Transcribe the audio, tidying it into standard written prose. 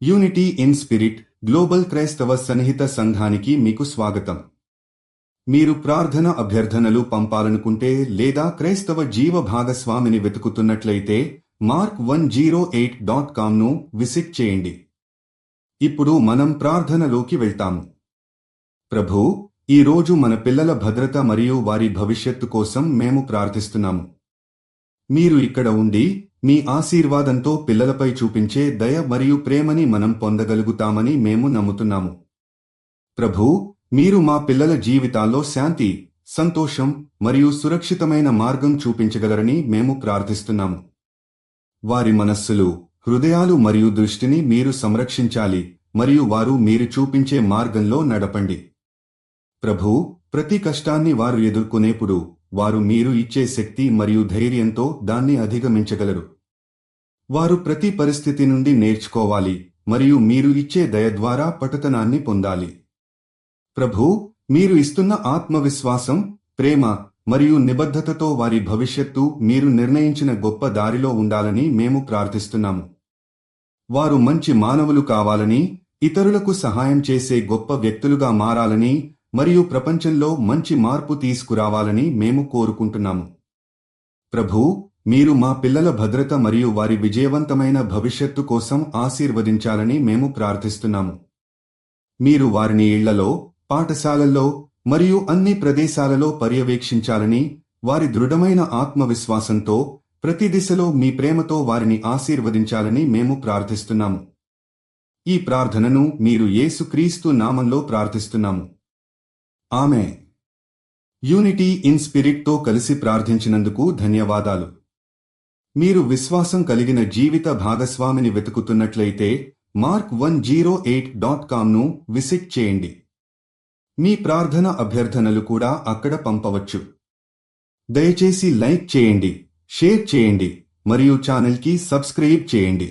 Unity in spirit global క్రైస్తవ సన్నిహిత సంఘానికి మీకు స్వాగతం. మీరు ప్రార్థన అభ్యర్థనలు పంపాలనుకుంటే లేదా క్రైస్తవ జీవ భాగస్వామిని వెతుకుతున్నట్లయితే mark108.comను విజిట్ చేయండి. ఇప్పుడు మనం ప్రార్థనలోకి వెళ్తాము. ప్రభూ, ఈ రోజు మన పిల్లల భద్రత మరియు వారి భవిష్యత్తు కోసం మేము ప్రార్థిస్తున్నాము. మీరు ఇక్కడ ఉండి మీ ఆశీర్వాదంతో పిల్లలపై చూపించే దయ మరియు ప్రేమని మనం పొందగలుగుతామని మేము నమ్ముతున్నాము. ప్రభూ, మీరు మా పిల్లల జీవితాల్లో శాంతి, సంతోషం మరియు సురక్షితమైన మార్గం చూపించగలరని మేము ప్రార్థిస్తున్నాము. వారి మనస్సులు, హృదయాలు మరియు దృష్టిని మీరు సంరక్షించాలి మరియు వారు మీరు చూపించే మార్గంలో నడపండి. ప్రభూ, ప్రతి కష్టాన్ని వారు ఎదుర్కొనేప్పుడు వారు మీరు ఇచ్చే శక్తి మరియు ధైర్యంతో దాన్ని అధిగమించగలరు. వారు ప్రతి పరిస్థితి నుండి నేర్చుకోవాలి మరియు మీరు ఇచ్చే దయ ద్వారా పటుతనాన్ని పొందాలి. ప్రభూ, మీరు ఇస్తున్న ఆత్మవిశ్వాసం, ప్రేమ మరియు నిబద్ధతతో వారి భవిష్యత్తు మీరు నిర్ణయించిన గొప్ప దారిలో ఉండాలని మేము ప్రార్థిస్తున్నాము. వారు మంచి మానవులు కావాలని, ఇతరులకు సహాయం చేసే గొప్ప వ్యక్తులుగా మారాలని మరియు ప్రపంచంలో మంచి మార్పు తీసుకురావాలని మేము కోరుకుంటున్నాము. ప్రభూ, మీరు మా పిల్లల భద్రత మరియు వారి విజయవంతమైన భవిష్యత్తు కోసం ఆశీర్వదించాలని మేము ప్రార్థిస్తున్నాము. మీరు వారిని ఇళ్లలో, పాఠశాలల్లో మరియు అన్ని ప్రదేశాలలో పర్యవేక్షించాలని, వారి దృఢమైన ఆత్మవిశ్వాసంతో ప్రతి దిశలో మీ ప్రేమతో వారిని ఆశీర్వదించాలని మేము ప్రార్థిస్తున్నాము. ఈ ప్రార్థనను మీరు యేసుక్రీస్తు నామంలో ప్రార్థిస్తున్నాము. ఆమేన్. యూనిటీ ఇన్ స్పిరిట్తో కలిసి ప్రార్థించినందుకు ధన్యవాదాలు. మీరు విశ్వాసం కలిగిన జీవిత భాగస్వామిని వెతుకుతున్నట్లయితే mark108.comను విజిట్ చేయండి. మీ ప్రార్థన అభ్యర్థనలు కూడా అక్కడ పంపవచ్చు. దయచేసి లైక్ చేయండి, షేర్ చేయండి మరియు ఛానల్కి సబ్స్క్రైబ్ చేయండి.